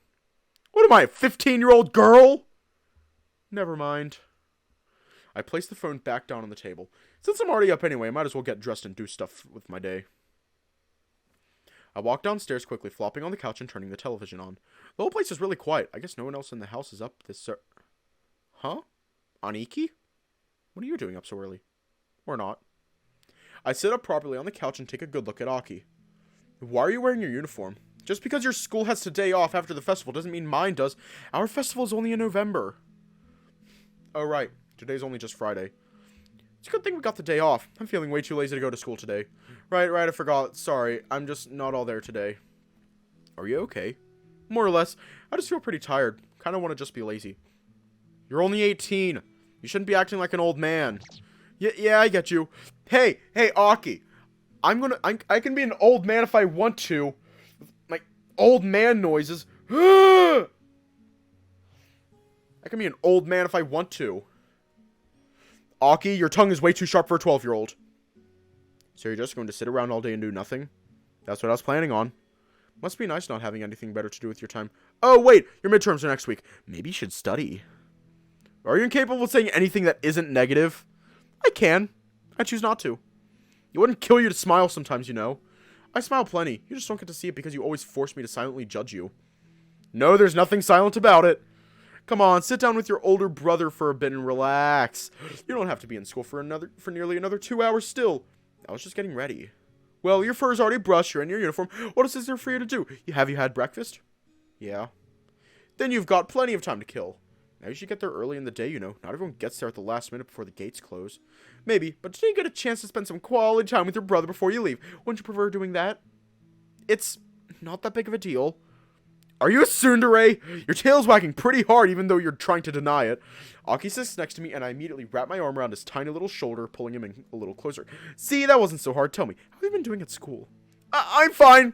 What am I, a 15-year-old girl? Never mind. I place the phone back down on the table. Since I'm already up anyway, I might as well get dressed and do stuff with my day. I walk downstairs quickly, flopping on the couch and turning the television on. The whole place is really quiet. I guess no one else in the house is up this Huh? Aniki? What are you doing up so early? Or not? I sit up properly on the couch and take a good look at Aki. Why are you wearing your uniform? Just because your school has today off after the festival doesn't mean mine does. Our festival is only in November. Oh, right. Today's only just Friday. It's a good thing we got the day off. I'm feeling way too lazy to go to school today. Right, I forgot. Sorry, I'm just not all there today. Are you okay? More or less. I just feel pretty tired. Kind of want to just be lazy. You're only 18. You shouldn't be acting like an old man. Yeah, I get you. Hey, Aki. I can be an old man if I want to. Like, old man noises. I can be an old man if I want to. Aki, your tongue is way too sharp for a 12-year-old. So you're just going to sit around all day and do nothing? That's what I was planning on. Must be nice not having anything better to do with your time. Oh, wait, your midterms are next week. Maybe you should study. Are you incapable of saying anything that isn't negative? I can. I choose not to. It wouldn't kill you to smile sometimes, you know. I smile plenty. You just don't get to see it because you always force me to silently judge you. No, there's nothing silent about it. Come on, sit down with your older brother for a bit and relax. You don't have to be in school for nearly another 2 hours still. I was just getting ready. Well, your fur is already brushed, you're in your uniform. What else is there for you to do? Have you had breakfast? Yeah. Then you've got plenty of time to kill. Now you should get there early in the day, you know. Not everyone gets there at the last minute before the gates close. Maybe, but today you get a chance to spend some quality time with your brother before you leave. Wouldn't you prefer doing that? It's not that big of a deal. Are you a tsundere? Your tail's wagging pretty hard even though you're trying to deny it. Aki sits next to me and I immediately wrap my arm around his tiny little shoulder, pulling him in a little closer. See, that wasn't so hard. Tell me, how have you been doing at school? I'm fine.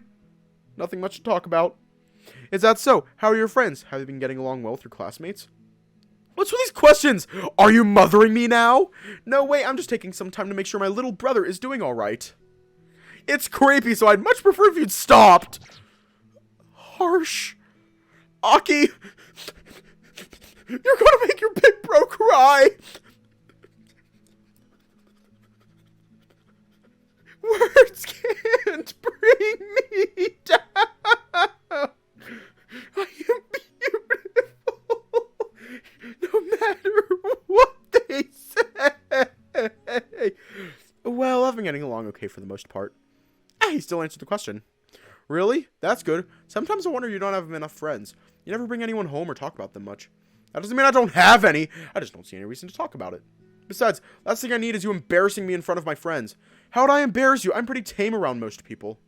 Nothing much to talk about. Is that so? How are your friends? Have you been getting along well with your classmates? What's with these questions? Are you mothering me now? No way, I'm just taking some time to make sure my little brother is doing alright. It's creepy, so I'd much prefer if you'd stopped. Harsh. Aki, you're gonna make your big bro cry. Words can't bring me down. I am beautiful, no matter what they say. Well, I've been getting along okay for the most part. He still answered the question. Really? That's good. Sometimes I wonder you don't have enough friends. You never bring anyone home or talk about them much. That doesn't mean I don't have any. I just don't see any reason to talk about it. Besides, last thing I need is you embarrassing me in front of my friends. How would I embarrass you? I'm pretty tame around most people.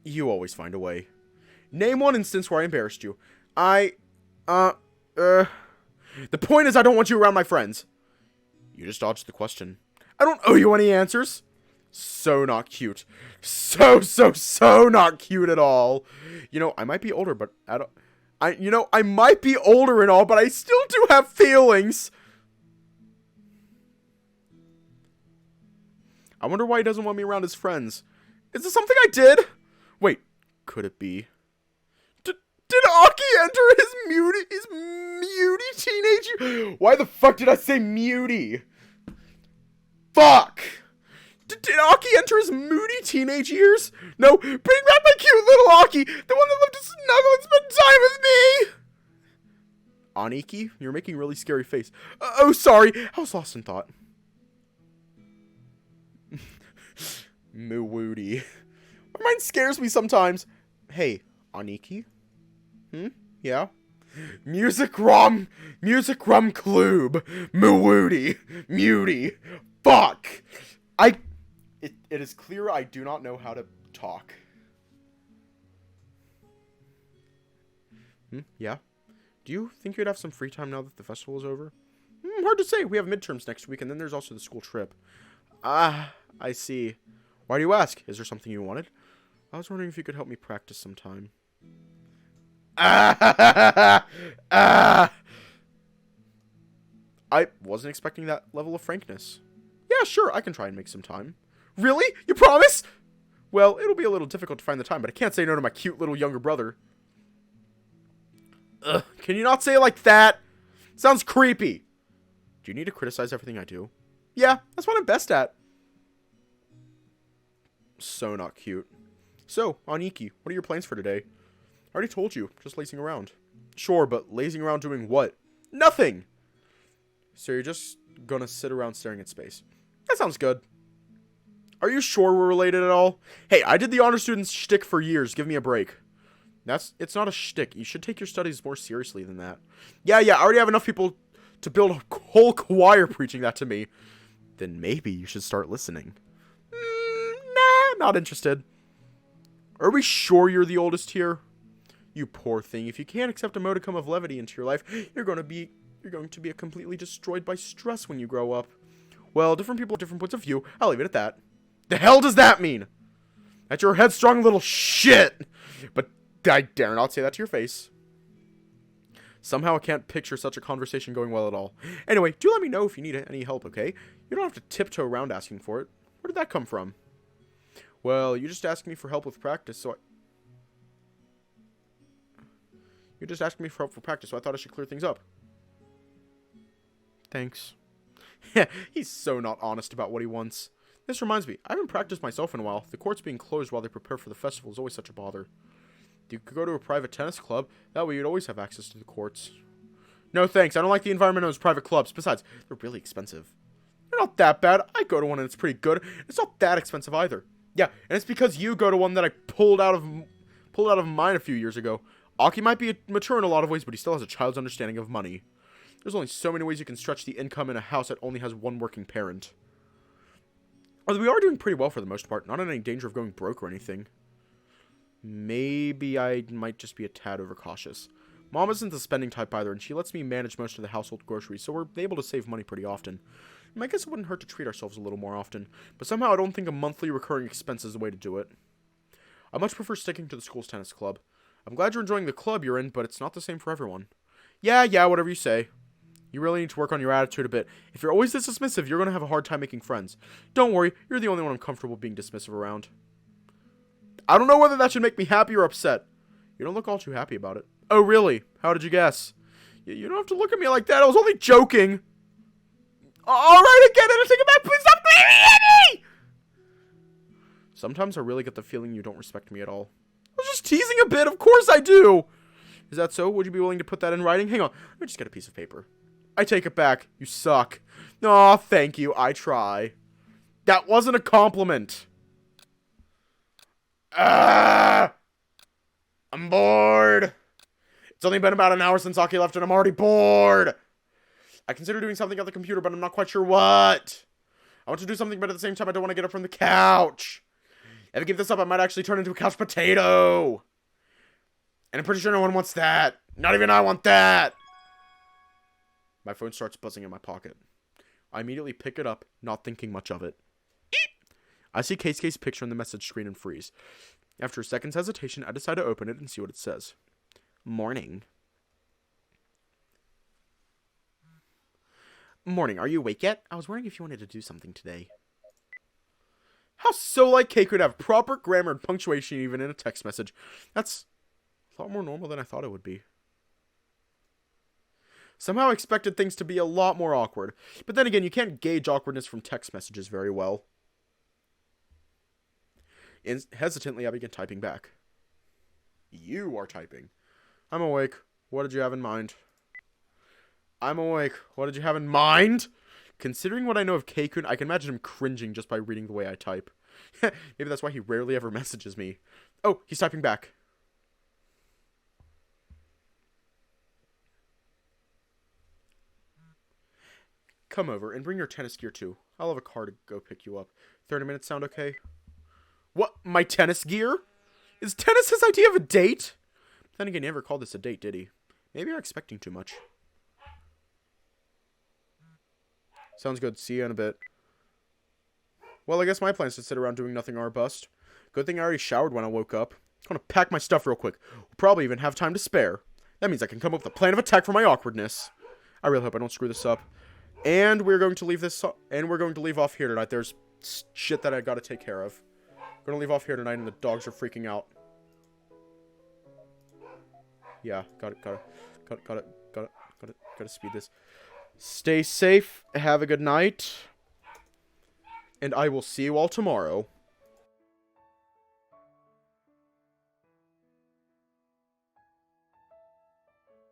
You always find a way. Name one instance where I embarrassed you. The point is I don't want you around my friends. You just dodged the question. I don't owe you any answers. So not cute. So not cute at all. You know, I might be older, but I might be older and all, but I still do have feelings. I wonder why he doesn't want me around his friends. Is this something I did? Wait, could it be? Did Aki enter his mutie teenage? Why the fuck did I say mutie? Fuck! Did Aki enter his moody teenage years? No, bring back my cute little Aki, the one that loved to snuggle and spend time with me! Aniki, you're making a really scary face. Oh, sorry, I was lost in thought. Moody. My mind scares me sometimes. Hey, Aniki? Yeah? Music rum klub. Moody. Muty. Fuck! It is clear I do not know how to talk. Yeah? Do you think you'd have some free time now that the festival is over? Hard to say. We have midterms next week, and then there's also the school trip. Ah, I see. Why do you ask? Is there something you wanted? I was wondering if you could help me practice sometime. I wasn't expecting that level of frankness. Yeah, sure, I can try and make some time. Really? You promise? Well, it'll be a little difficult to find the time, but I can't say no to my cute little younger brother. Ugh, can you not say it like that? Sounds creepy. Do you need to criticize everything I do? Yeah, that's what I'm best at. So not cute. So, Aniki, what are your plans for today? I already told you, just lazing around. Sure, but lazing around doing what? Nothing! So you're just gonna sit around staring at space. That sounds good. Are you sure we're related at all? Hey, I did the honor student's shtick for years. Give me a break. It's not a shtick. You should take your studies more seriously than that. Yeah, I already have enough people to build a whole choir preaching that to me. Then maybe you should start listening. Nah, not interested. Are we sure you're the oldest here? You poor thing. If you can't accept a modicum of levity into your life, you're going to be completely destroyed by stress when you grow up. Well, different people have different points of view. I'll leave it at that. The hell does that mean? That you're a headstrong little shit. But I dare not say that to your face. Somehow I can't picture such a conversation going well at all. Anyway, do let me know if you need any help, okay? You don't have to tiptoe around asking for it. Where did that come from? Well, you just asked me for help with practice, so You just asked me for help for practice, so I thought I should clear things up. Thanks. Yeah, he's so not honest about what he wants. This reminds me, I haven't practiced myself in a while. The courts being closed while they prepare for the festival is always such a bother. You could go to a private tennis club. That way you'd always have access to the courts. No thanks, I don't like the environment of those private clubs. Besides, they're really expensive. They're not that bad. I go to one and it's pretty good. It's not that expensive either. Yeah, and it's because you go to one that I pulled out of mine a few years ago. Aki might be mature in a lot of ways, but he still has a child's understanding of money. There's only so many ways you can stretch the income in a house that only has one working parent. Although we are doing pretty well for the most part. Not in any danger of going broke or anything. Maybe I might just be a tad overcautious. Mom isn't the spending type either, and she lets me manage most of the household groceries, so we're able to save money pretty often. I guess it wouldn't hurt to treat ourselves a little more often, but somehow I don't think a monthly recurring expense is the way to do it. I much prefer sticking to the school's tennis club. I'm glad you're enjoying the club you're in, but it's not the same for everyone. Yeah, whatever you say. You really need to work on your attitude a bit. If you're always this dismissive, you're going to have a hard time making friends. Don't worry, you're the only one I'm comfortable being dismissive around. I don't know whether that should make me happy or upset. You don't look all too happy about it. Oh, really? How did you guess? You don't have to look at me like that. I was only joking. Alright, again, I take it back. Please stop blaming me! Sometimes I really get the feeling you don't respect me at all. I was just teasing a bit. Of course I do. Is that so? Would you be willing to put that in writing? Hang on. Let me just get a piece of paper. I take it back. You suck. Aw, thank you. I try. That wasn't a compliment. Ah! I'm bored. It's only been about an hour since Aki left and I'm already bored. I consider doing something on the computer, but I'm not quite sure what. I want to do something, but at the same time, I don't want to get up from the couch. If I keep this up, I might actually turn into a couch potato. And I'm pretty sure no one wants that. Not even I want that. My phone starts buzzing in my pocket. I immediately pick it up, not thinking much of it. I see Keisuke's picture on the message screen and freeze. After a second's hesitation, I decide to open it and see what it says. Morning. Morning, are you awake yet? I was wondering if you wanted to do something today. How so like Keiko to have proper grammar and punctuation even in a text message. That's a lot more normal than I thought it would be. Somehow I expected things to be a lot more awkward. But then again, you can't gauge awkwardness from text messages very well. Hesitantly, I begin typing back. You are typing. I'm awake. What did you have in mind? I'm awake. What did you have in mind? Considering what I know of Keikun, I can imagine him cringing just by reading the way I type. Maybe that's why he rarely ever messages me. Oh, he's typing back. Come over and bring your tennis gear too. I'll have a car to go pick you up. 30 minutes sound okay? What? My tennis gear? Is tennis his idea of a date? Then again, he never called this a date, did he? Maybe you're expecting too much. Sounds good. See you in a bit. Well, I guess my plan is to sit around doing nothing or bust. Good thing I already showered when I woke up. I'm gonna pack my stuff real quick. We'll probably even have time to spare. That means I can come up with a plan of attack for my awkwardness. I really hope I don't screw this up. And we're going to leave this... And we're going to leave off here tonight. There's shit that I gotta take care of. We're gonna leave off here tonight and the dogs are freaking out. Yeah, gotta speed this. Stay safe, have a good night, and I will see you all tomorrow.